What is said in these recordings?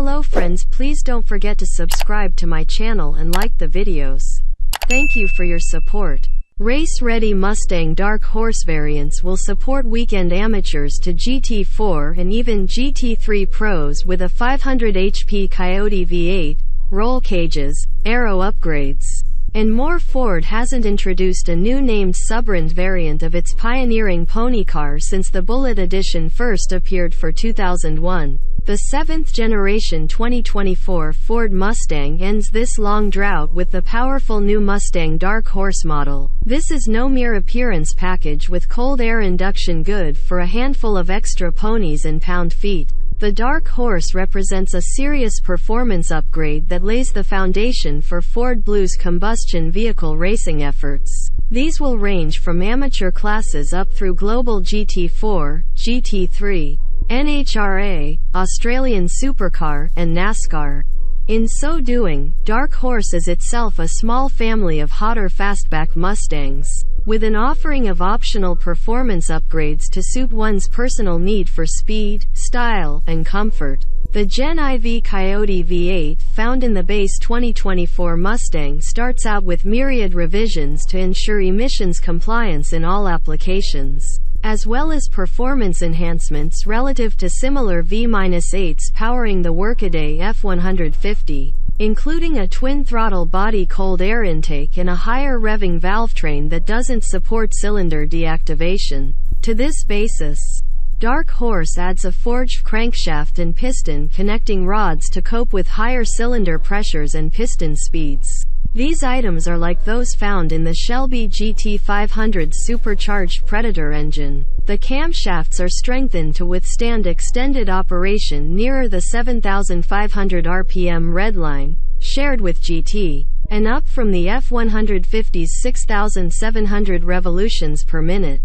Hello friends, please don't forget to subscribe to my channel and like the videos. Thank you for your support. Race-ready Mustang Dark Horse variants will support weekend amateurs to GT4 and even GT3 pros with a 500 HP Coyote V-8, roll cages, aero upgrades, and more. Ford hasn't introduced a new named subbrand variant of its pioneering pony car since the Bullitt edition first appeared for 2001. The 7th generation 2024 Ford Mustang ends this long drought with the powerful new Mustang Dark Horse model. This is no mere appearance package with cold air induction, good for a handful of extra ponies and pound-feet. The Dark Horse represents a serious performance upgrade that lays the foundation for Ford Blue's combustion vehicle racing efforts. These will range from amateur classes up through global GT4, GT3, NHRA, Australian Supercar, and NASCAR. In so doing, Dark Horse is itself a small family of hotter fastback Mustangs, with an offering of optional performance upgrades to suit one's personal need for speed, style, and comfort. The Gen IV Coyote V-8, found in the base 2024 Mustang, starts out with myriad revisions to ensure emissions compliance in all applications, as well as performance enhancements relative to similar V-8s powering the workaday F-150, including a twin throttle-body cold air intake and a higher-revving valvetrain that doesn't support cylinder deactivation. To this basis, Dark Horse adds a forged crankshaft and piston connecting rods to cope with higher cylinder pressures and piston speeds. These items are like those found in the Shelby GT500 supercharged Predator engine. The camshafts are strengthened to withstand extended operation nearer the 7,500 RPM redline, shared with GT, and up from the F-150's 6,700 revolutions per minute.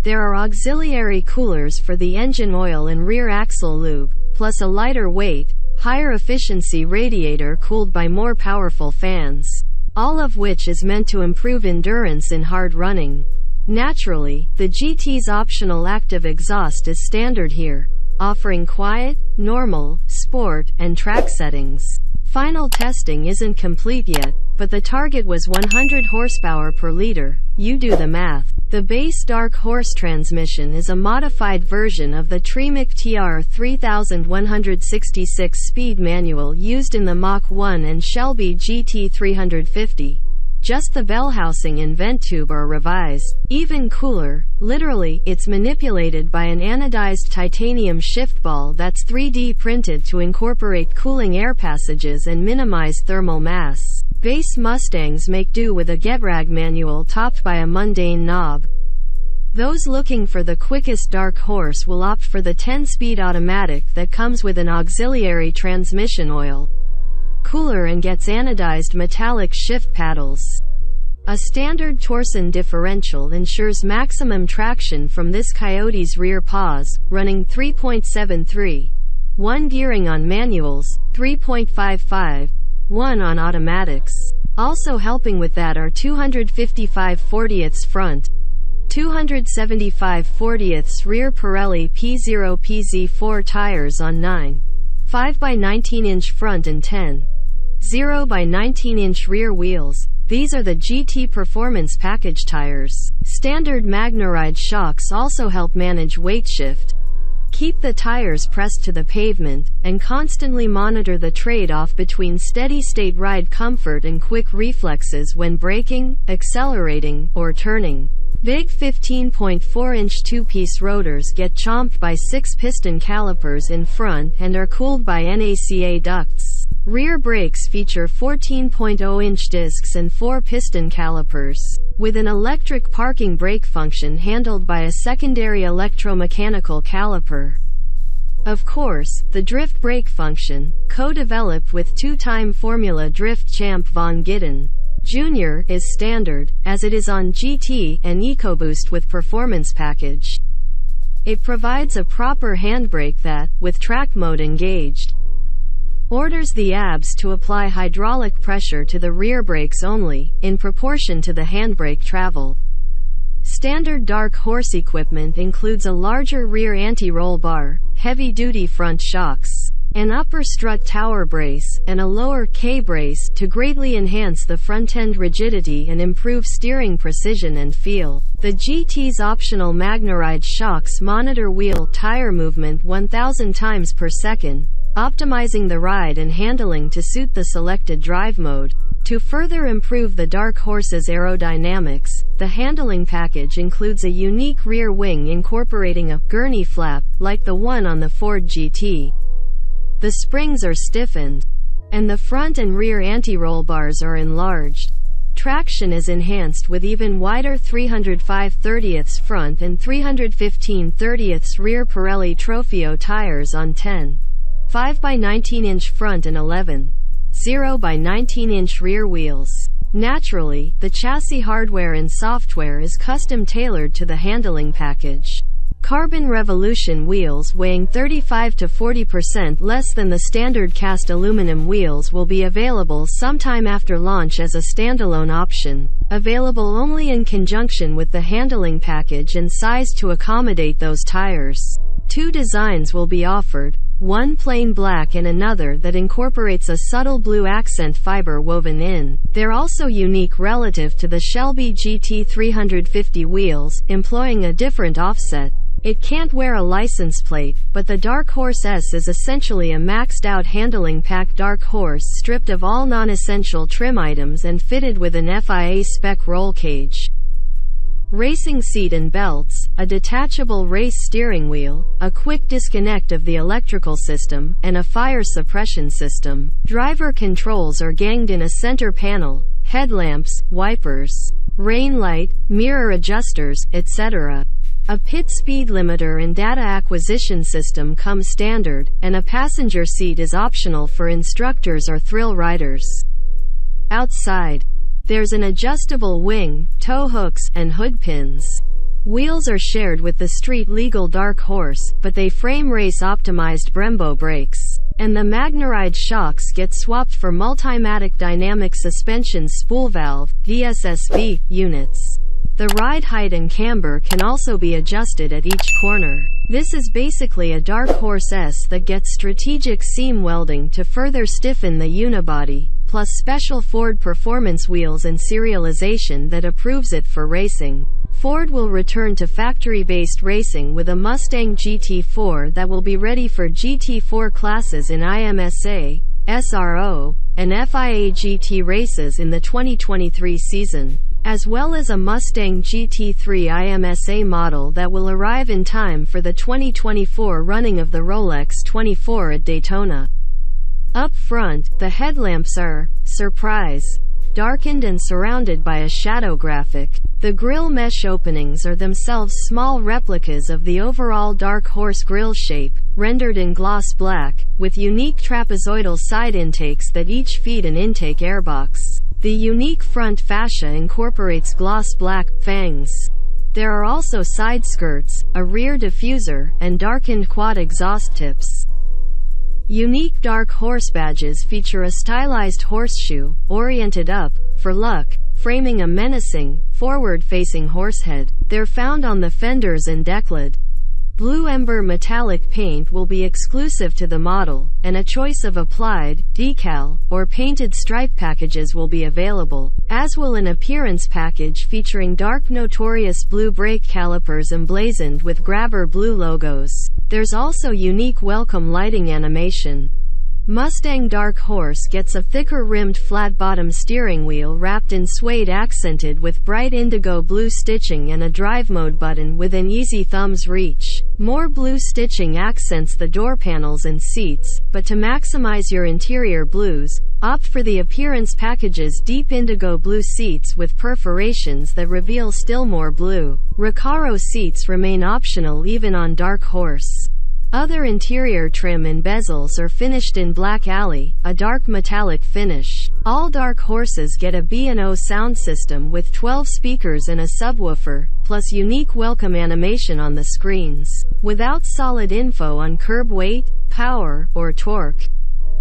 There are auxiliary coolers for the engine oil and rear axle lube, plus a lighter weight, higher efficiency radiator cooled by more powerful fans, all of which is meant to improve endurance in hard running. Naturally, the GT's optional active exhaust is standard here, offering quiet, normal, sport, and track settings. Final testing isn't complete yet, but the target was 100 horsepower per liter. You do the math. The base Dark Horse transmission is a modified version of the Tremec TR 3166 speed manual used in the Mach 1 and Shelby GT350. Just the bell housing and vent tube are revised. Even cooler, literally, it's manipulated by an anodized titanium shift ball that's 3D printed to incorporate cooling air passages and minimize thermal mass. Base Mustangs make do with a GetRag manual topped by a mundane knob. Those looking for the quickest Dark Horse will opt for the 10-speed automatic that comes with an auxiliary transmission oil cooler and gets anodized metallic shift paddles. A standard torsion differential ensures maximum traction from this Coyote's rear paws, running 3.73. 1 gearing on manuals, 3.55. 1 on automatics. Also helping with that are 255 40ths front, 275 40ths rear Pirelli P0 PZ4 tires on 9, 5 by 19-inch front and 10, 0 by 19-inch rear wheels. These are the GT Performance Package tires. Standard MagneRide shocks also help manage weight shift, keep the tires pressed to the pavement, and constantly monitor the trade-off between steady-state ride comfort and quick reflexes when braking, accelerating, or turning. Big 15.4-inch two-piece rotors get chomped by 6 piston calipers in front and are cooled by NACA ducts. Rear brakes feature 14.0-inch discs and 4 piston calipers, with an electric parking brake function handled by a secondary electromechanical caliper. Of course, the drift brake function, co-developed with two-time Formula Drift champ Von Gittin Jr., is standard, as it is on GT and EcoBoost with Performance Package. It provides a proper handbrake that, with track mode engaged, orders the ABS to apply hydraulic pressure to the rear brakes only, in proportion to the handbrake travel. Standard Dark Horse equipment includes a larger rear anti-roll bar, heavy-duty front shocks, an upper strut tower brace, and a lower K-brace to greatly enhance the front-end rigidity and improve steering precision and feel. The GT's optional MagneRide shocks monitor wheel tire movement 1,000 times per second, optimizing the ride and handling to suit the selected drive mode. To further improve the Dark Horse's aerodynamics, the handling package includes a unique rear wing incorporating a gurney flap, like the one on the Ford GT. The springs are stiffened, and the front and rear anti-roll bars are enlarged. Traction is enhanced with even wider 305/30ths front and 315/30ths rear Pirelli Trofeo tires on 10, 5x19-inch front and 11, 0x19-inch rear wheels. Naturally, the chassis hardware and software is custom-tailored to the handling package. Carbon Revolution wheels weighing 35 to 40% less than the standard cast aluminum wheels will be available sometime after launch as a standalone option, available only in conjunction with the handling package and sized to accommodate those tires. Two designs will be offered, one plain black and another that incorporates a subtle blue accent fiber woven in. They're also unique relative to the Shelby GT500 wheels, employing a different offset. It can't wear a license plate, but the Dark Horse S is essentially a maxed-out handling pack Dark Horse stripped of all non-essential trim items and fitted with an FIA spec roll cage, racing seat and belts, a detachable race steering wheel, a quick disconnect of the electrical system, and a fire suppression system. Driver controls are ganged in a center panel, headlamps, wipers, rain light, mirror adjusters, etc. A pit speed limiter and data acquisition system come standard, and a passenger seat is optional for instructors or thrill riders. Outside, there's an adjustable wing, tow hooks, and hood pins. Wheels are shared with the street-legal Dark Horse, but they frame race-optimized Brembo brakes. And the MagneRide shocks get swapped for Multimatic Dynamic Suspension Spool Valve, DSSV, units. The ride height and camber can also be adjusted at each corner. This is basically a Dark Horse S that gets strategic seam welding to further stiffen the unibody, plus special Ford performance wheels and serialization that approves it for racing. Ford will return to factory-based racing with a Mustang GT4 that will be ready for GT4 classes in IMSA, SRO, and FIA GT races in the 2023 season, as well as a Mustang GT3 IMSA model that will arrive in time for the 2024 running of the Rolex 24 at Daytona. Up front, the headlamps are, surprise, darkened and surrounded by a shadow graphic. The grille mesh openings are themselves small replicas of the overall Dark Horse grille shape, rendered in gloss black, with unique trapezoidal side intakes that each feed an intake airbox. The unique front fascia incorporates gloss black fangs. There are also side skirts, a rear diffuser, and darkened quad exhaust tips. Unique Dark Horse badges feature a stylized horseshoe, oriented up, for luck, framing a menacing, forward-facing horsehead. They're found on the fenders and decklid. Blue Ember metallic paint will be exclusive to the model, and a choice of applied, decal, or painted stripe packages will be available, as will an appearance package featuring dark Notorious blue brake calipers emblazoned with Grabber blue logos. There's also unique welcome lighting animation. Mustang Dark Horse gets a thicker-rimmed flat-bottom steering wheel wrapped in suede accented with bright indigo blue stitching and a drive mode button within easy thumb's reach. More blue stitching accents the door panels and seats, but to maximize your interior blues, opt for the appearance package's deep indigo blue seats with perforations that reveal still more blue. Recaro seats remain optional even on Dark Horse. Other interior trim and bezels are finished in black alley, a dark metallic finish. All Dark Horses get a B&O sound system with 12 speakers and a subwoofer, plus unique welcome animation on the screens, without solid info on curb weight, power, or torque.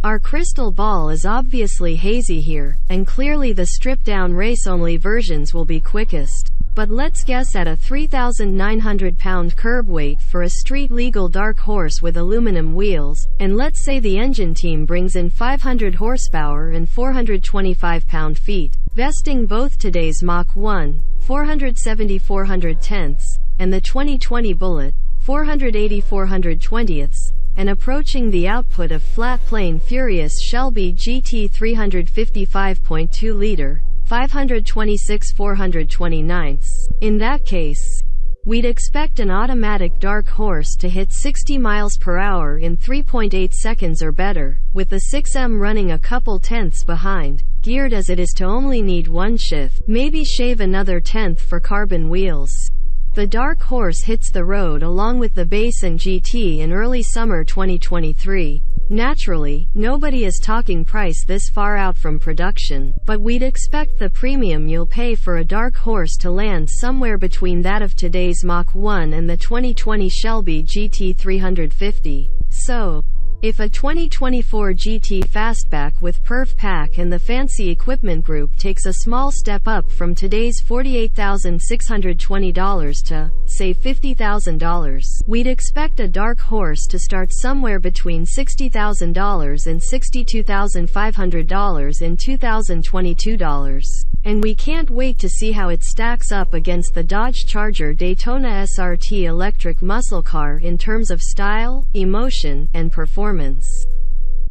Our crystal ball is obviously hazy here, and clearly the stripped-down race-only versions will be quickest. But let's guess at a 3,900 pound curb weight for a street-legal dark horse with aluminum wheels, and let's say the engine team brings in 500 horsepower and 425 pound-feet, vesting both today's Mach 1, 470/410ths, and the 2020 Bullitt, 480/420ths, and approaching the output of flat-plane furious Shelby GT500 55.2-liter, 526/429ths. In that case, we'd expect an automatic dark horse to hit 60 miles per hour in 3.8 seconds or better, with the 6M running a couple tenths behind, geared as it is to only need one shift, maybe shave another tenth for carbon wheels. The dark horse hits the road along with the base and GT in early summer 2023. Naturally, nobody is talking price this far out from production, but we'd expect the premium you'll pay for a dark horse to land somewhere between that of today's Mach 1 and the 2020 Shelby GT350. So, if a 2024 GT fastback with perf pack and the fancy equipment group takes a small step up from today's $48,620 to, say, $50,000, we'd expect a dark horse to start somewhere between $60,000 and $62,500 in 2022 dollars. And we can't wait to see how it stacks up against the Dodge Charger Daytona SRT electric muscle car in terms of style, emotion, and performance.